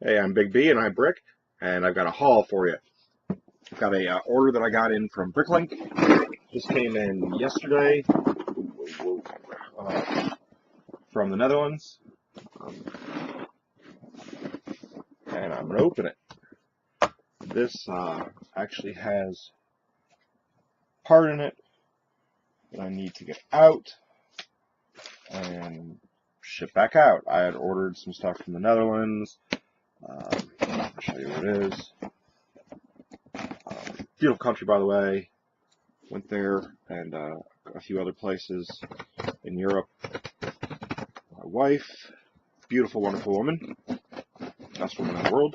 Hey, I'm Big B and I'm Brick, and I've got a haul for you. I've got a order that I got in from BrickLink. This came in yesterday from the Netherlands, and I'm going to open it. This actually has part in it that I need to get out and ship back out. I had ordered some stuff from the Netherlands. I'll show you what it is. Beautiful country, by the way. Went there and a few other places in Europe. My wife, beautiful, wonderful woman, best woman in the world.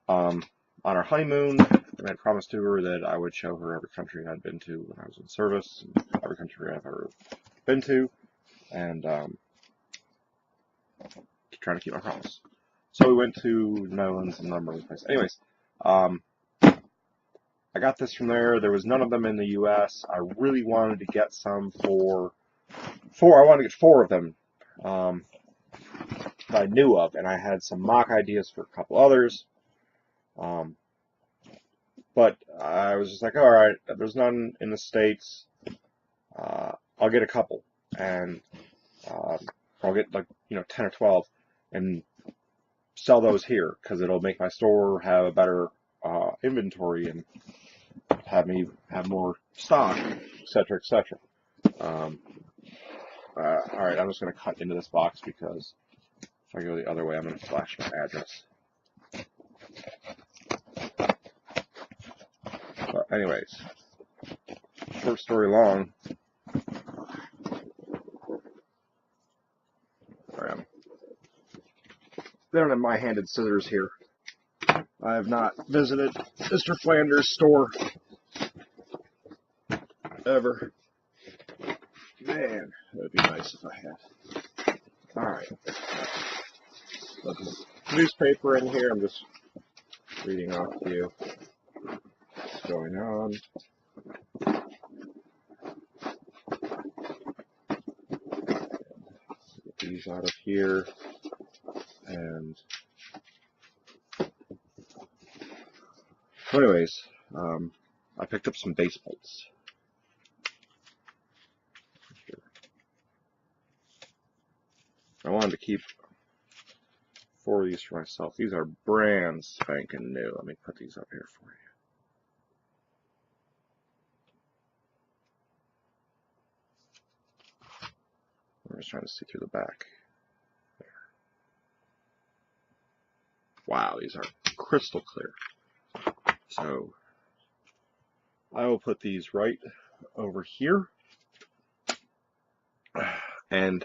On our honeymoon, I had promised to her that I would show her every country I'd been to when I was in service, and every country I've ever been to, and trying to keep my promise. So we went to the Netherlands and a number of places. Anyways, I got this from there. There was none of them in the U.S. I really wanted to get some I wanted to get 4 of them that I knew of, and I had some mock ideas for a couple others. But I was just like, all right, there's none in the States. I'll get a couple, and I'll get 10 or 12, and sell those here because it'll make my store have a better inventory and have me have more stock, etc., etc. All right, I'm just going to cut into this box because if I go the other way, I'm going to flash my address. But anyways, short story long. They don't have my handed scissors here. I have not visited Mr. Flanders' store ever. Man, that would be nice if I had. Alright. Newspaper in here. I'm just reading off to you what's going on. Get these out of here. And so anyways, I picked up some baseplates. I wanted to keep 4 of these for myself. These are brand spanking new. Let me put these up here for you. I'm just trying to see through the back. There. Wow, these are crystal clear. So I will put these right over here. And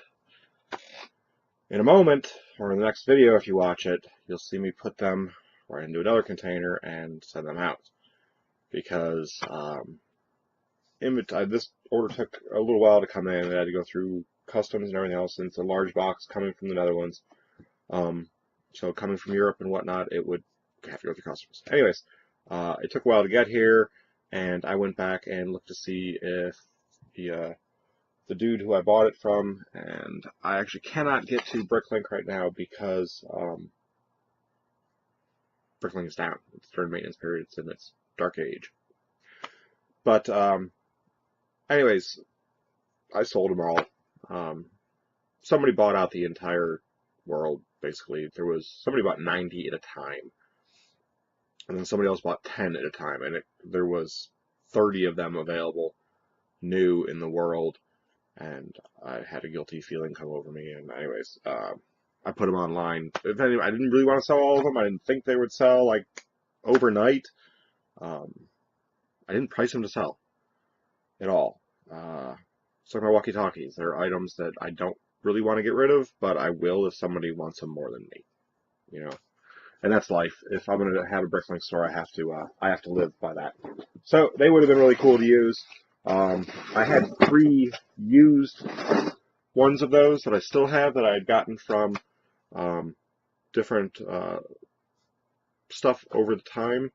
in a moment, or in the next video if you watch it, you'll see me put them right into another container and send them out. Because this order took a little while to come in. I had to go through customs and everything else, and it's a large box coming from the Netherlands. So coming from Europe and whatnot, it would have to go through customs. Anyways, it took a while to get here, and I went back and looked to see if the dude who I bought it from, and I actually cannot get to BrickLink right now because BrickLink is down. It's during maintenance period. It's in its dark age. But anyways, I sold them all. Somebody bought out the entire world, basically. Somebody bought 90 at a time. And then somebody else bought 10 at a time. And there was 30 of them available new in the world. And I had a guilty feeling come over me. And anyways, I put them online. I didn't really want to sell all of them. I didn't think they would sell like overnight. I didn't price them to sell at all. It's like my walkie-talkies. They're items that I don't really want to get rid of, but I will if somebody wants them more than me. You know, and that's life. If I'm going to have a BrickLink store, I have to live by that. So they would have been really cool to use. I had 3 used ones of those that I still have that I had gotten from different stuff over the time.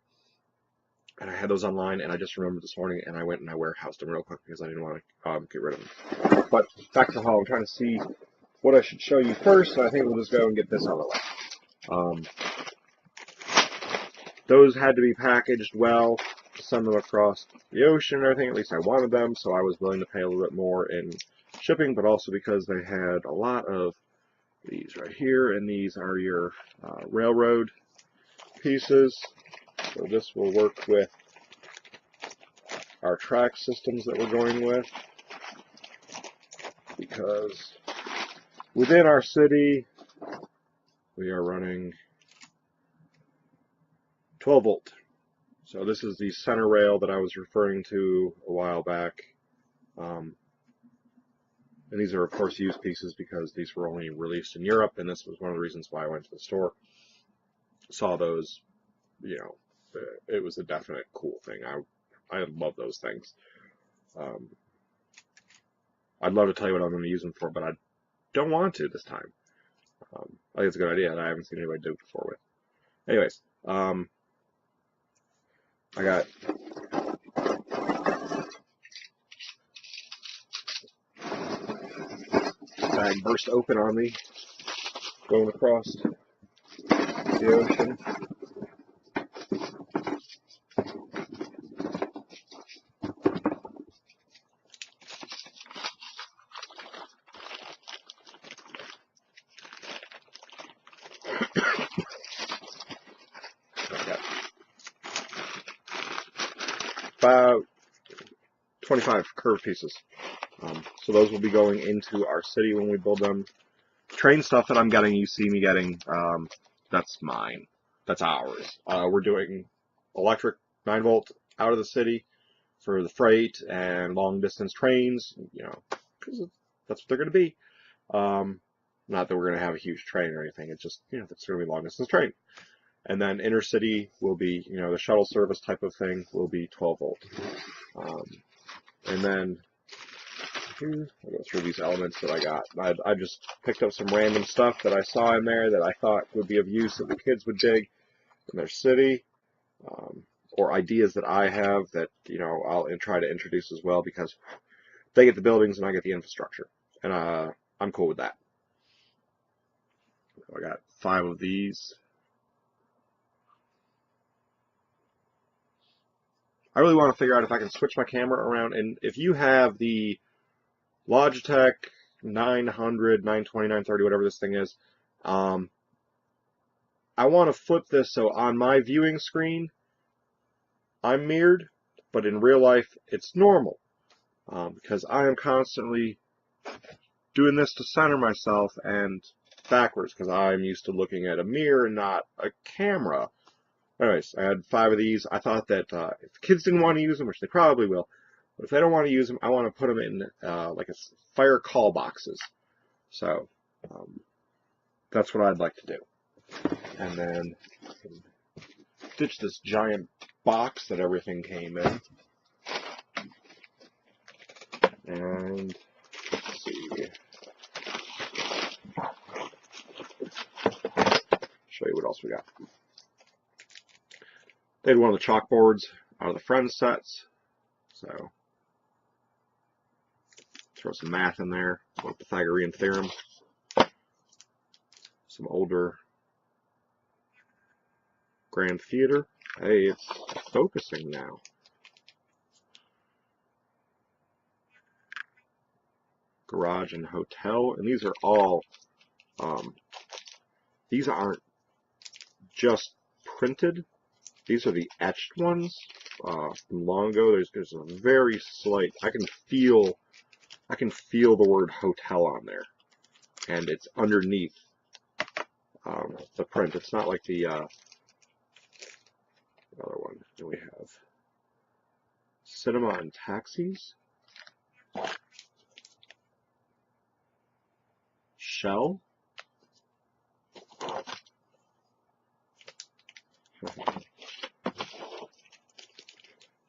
And I had those online, and I just remembered this morning, and I went and I warehoused them real quick because I didn't want to get rid of them. But back to the haul, I'm trying to see what I should show you first, and I think we'll just go and get this out of the way. those had to be packaged well to send them across the ocean and everything. At least I wanted them, so I was willing to pay a little bit more in shipping, but also because they had a lot of these right here, and these are your railroad pieces. So this will work with our track systems that we're going with, because within our city we are running 12 volt. So this is the center rail that I was referring to a while back. And these are of course used pieces because these were only released in Europe, and this was one of the reasons why I went to the store. Saw those, you know, it was a definite cool thing. I love those things. I'd love to tell you what I'm going to use them for, but I don't want to this time. I think it's a good idea, and I haven't seen anybody do it before with. Anyways, I got bag burst open on me going across the ocean. Got about 25 curved pieces. So those will be going into our city when we build them. Train stuff that I'm getting, you see me getting, that's mine. That's ours. We're doing electric 9 volt out of the city for the freight and long distance trains, you know, because that's what they're going to be. Not that we're going to have a huge train or anything. It's just, you know, it's going to be a long distance train. And then intercity will be, you know, the shuttle service type of thing will be 12 volt. And then I'll go through these elements that I got. I just picked up some random stuff that I saw in there that I thought would be of use that the kids would dig in their city, or ideas that I have that, you know, I'll try to introduce as well, because they get the buildings and I get the infrastructure, and I'm cool with that. So I got 5 of these. I really want to figure out if I can switch my camera around, and if you have the Logitech 900, 920, 930, whatever this thing is, I want to flip this so on my viewing screen I'm mirrored, but in real life it's normal, because I am constantly doing this to center myself and backwards, because I'm used to looking at a mirror and not a camera. Anyways, I had 5 of these. I thought that if the kids didn't want to use them, which they probably will, but if they don't want to use them, I want to put them in like a fire call boxes. So that's what I'd like to do. And then ditch this giant box that everything came in. And let's see. Show you what else we got. They had one of the chalkboards out of the Friends sets. So throw some math in there, a Pythagorean theorem, some older Grand Theater. Hey, it's focusing now. Garage and hotel, and these are all, these aren't just printed. These are the etched ones from long ago. There's a very slight, I can feel the word hotel on there, and it's underneath the print. It's not like the other one that we have. Cinema and Taxis. Shell.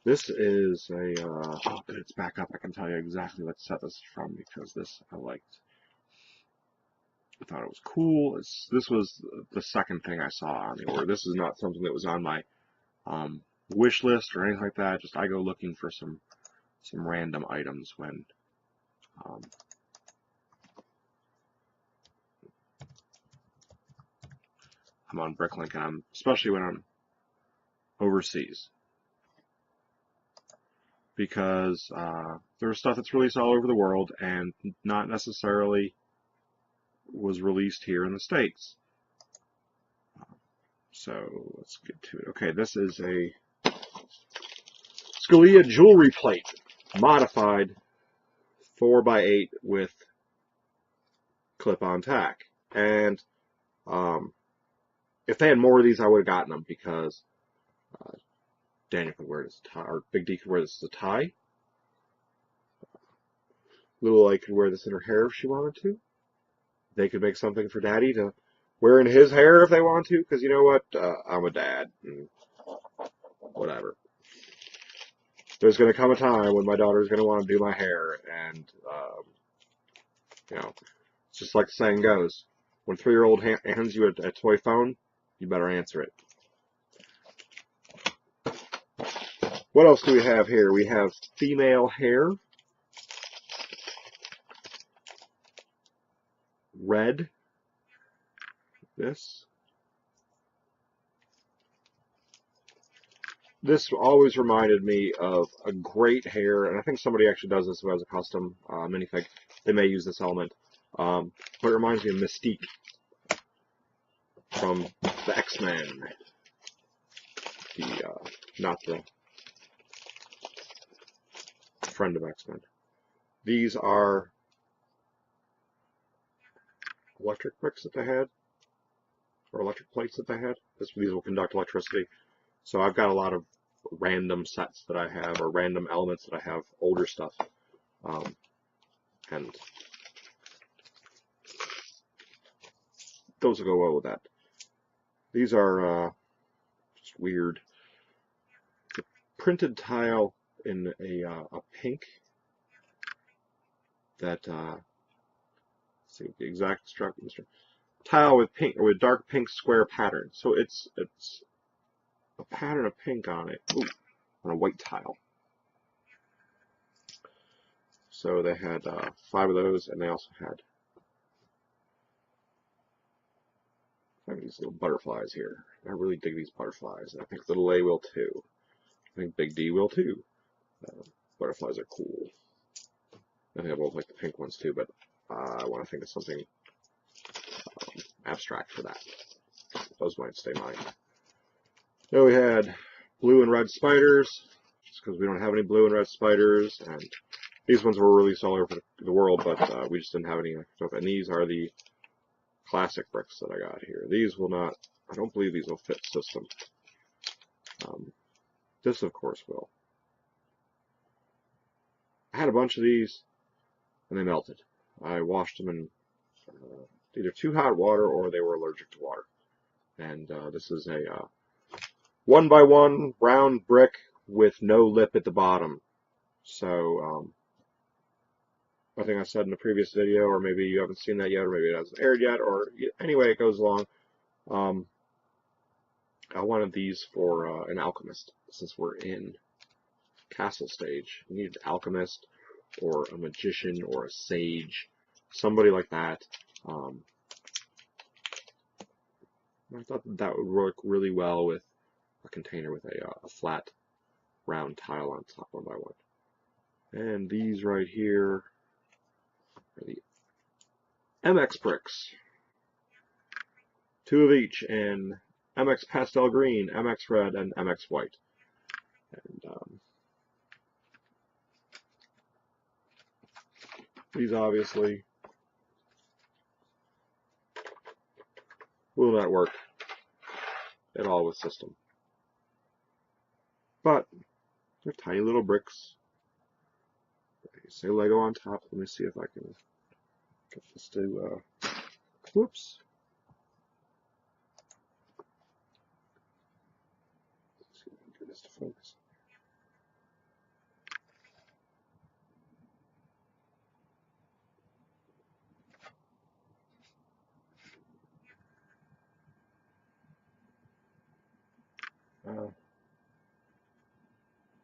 This is a, oh, good, it's back up. I can tell you exactly what set this is from, because this I liked. I thought it was cool. This was the second thing I saw on the order. This is not something that was on my wish list or anything like that. Just I go looking for some random items when I'm on BrickLink, and especially when I'm overseas, because there's stuff that's released all over the world and not necessarily was released here in the States. So let's get to it. Okay, this is a Scalia jewelry plate, modified 4x8 with clip-on tack. And if they had more of these, I would have gotten them, because Daniel could wear this tie, or Big D could wear this as a tie. Little I could wear this in her hair if she wanted to. They could make something for Daddy to wear in his hair if they want to, because you know what? I'm a dad, and whatever. There's going to come a time when my daughter's going to want to do my hair, and, you know, it's just like the saying goes. When a 3-year-old hands you a toy phone, you better answer it. What else do we have here? We have female hair. Red. This always reminded me of a great hair, and I think somebody actually does this who has a custom minifig. They may use this element, but it reminds me of Mystique from the X-Men. Not the friend of X-Men. These are electric bricks that they had, or electric plates that they had. These will conduct electricity. So I've got a lot of random sets that I have, or random elements that I have, older stuff. And those will go well with that. These are just weird. The printed tile in a pink that, let's see the exact structure. Tile with pink, or with dark pink square pattern. So it's a pattern of pink on it. Ooh, on a white tile. So they had 5 of those, and they also had these little butterflies here. I really dig these butterflies, and I think little A will too. I think Big D will too. Butterflies are cool. I think I both like the pink ones too, but I want to think of something abstract for that. Those might stay mine. Then we had blue and red spiders, just because we don't have any blue and red spiders, and these ones were released all over the world, but we just didn't have any stuff. And these are the classic bricks that I got here. These will not, I don't believe these will fit system. This, of course, will. I had a bunch of these, and they melted. I washed them in either too hot water, or they were allergic to water. And this is a 1x1 round brick with no lip at the bottom. So, I think I said in the previous video, or maybe you haven't seen that yet, or maybe it hasn't aired yet, or anyway, it goes along. I wanted these for an alchemist, since we're in castle stage. You need an alchemist, or a magician, or a sage, somebody like that. I thought that would work really well with a container with a flat round tile on top, 1x1. And these right here are the MX bricks. 2 of each in MX pastel green, MX red, and MX white. And these obviously will not work at all with system. But they're tiny little bricks. They say Lego on top. Let me see if I can get this to, whoops. Let's see if I can get this to focus.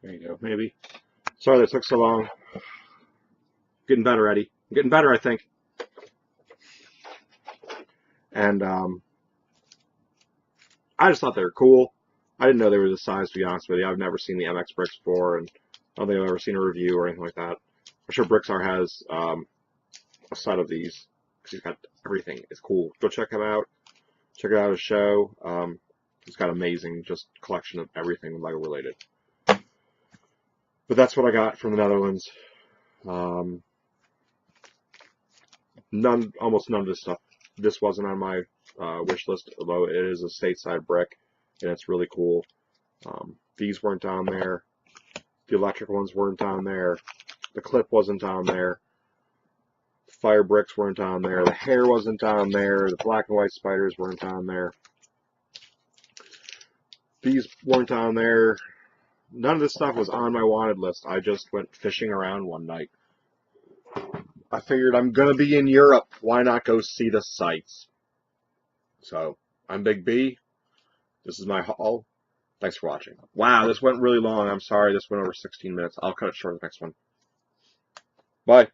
There you go, maybe. Sorry that took so long. Getting better, Eddie. I'm getting better, I think. And I just thought they were cool. I didn't know they were this size, to be honest with you. I've never seen the MX bricks before, and I don't think I've ever seen a review or anything like that. I'm sure BrickStar has a set of these, because he's got everything. It's cool. Go check him out. Check it out at a show. He's got amazing just collection of everything Lego related. But that's what I got from the Netherlands. Almost none of this stuff. This wasn't on my wish list, although it is a stateside brick, and it's really cool. These weren't down there. The electric ones weren't down there. The clip wasn't down there. The fire bricks weren't down there. The hair wasn't down there. The black and white spiders weren't down there. These weren't down there. None of this stuff was on my wanted list. I just went fishing around one night. I figured I'm going to be in Europe. Why not go see the sights? So, I'm Big B. This is my haul. Thanks for watching. Wow, this went really long. I'm sorry this went over 16 minutes. I'll cut it short the next one. Bye.